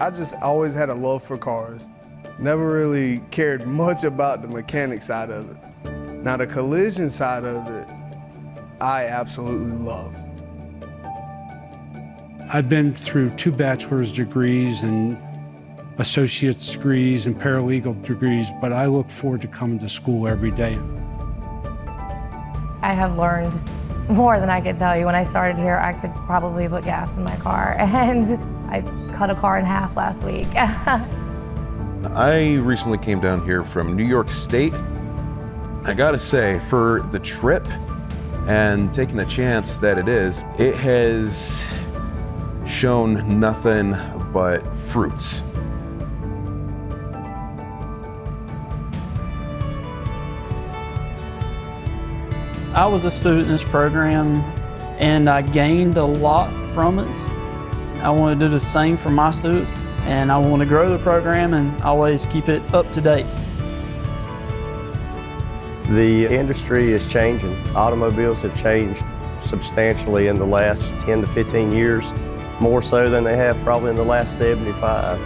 I just always had a love for cars. Never really cared much about the mechanic side of it. Now the collision side of it, I absolutely love. I've been through 2 bachelor's degrees and associate's degrees and paralegal degrees, but I look forward to coming to school every day. I have learned more than I could tell you. When I started here, I could probably put gas in my car, and I cut a car in half last week. I recently came down here from New York State. I gotta say, for the trip and taking the chance that it has shown nothing but fruits. I was a student in this program and I gained a lot from it. I want to do the same for my students, and I want to grow the program and always keep it up to date. The industry is changing. Automobiles have changed substantially in the last 10 to 15 years, more so than they have probably in the last 75.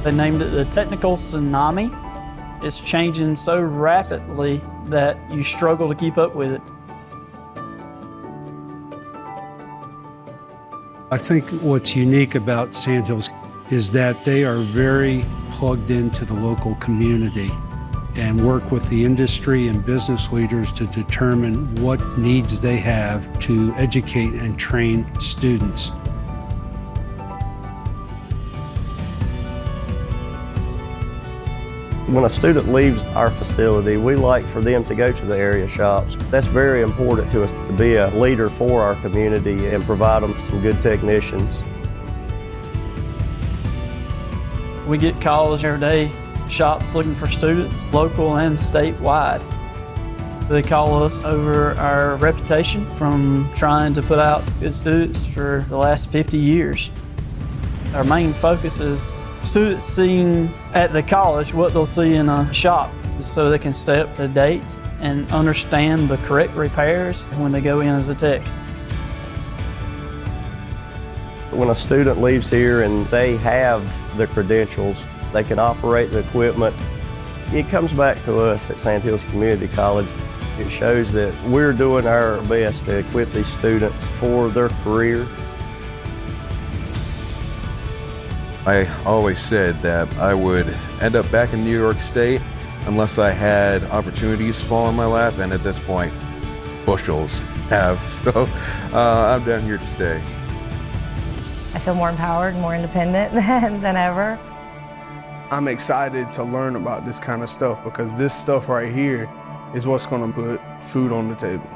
They named it the technical tsunami. It's changing so rapidly that you struggle to keep up with it. I think what's unique about Sandhills is that they are very plugged into the local community and work with the industry and business leaders to determine what needs they have to educate and train students. When a student leaves our facility, we like for them to go to the area shops. That's very important to us, to be a leader for our community and provide them some good technicians. We get calls every day, shops looking for students, local and statewide. They call us over our reputation from trying to put out good students for the last 50 years. Our main focus is students seeing at the college what they'll see in a shop so they can stay up to date and understand the correct repairs when they go in as a tech. When a student leaves here and they have the credentials, they can operate the equipment, it comes back to us at Sandhills Community College. It shows that we're doing our best to equip these students for their career. I always said that I would end up back in New York State unless I had opportunities fall in my lap, and at this point, bushels have. So I'm down here to stay. I feel more empowered, more independent than ever. I'm excited to learn about this kind of stuff because this stuff right here is what's gonna put food on the table.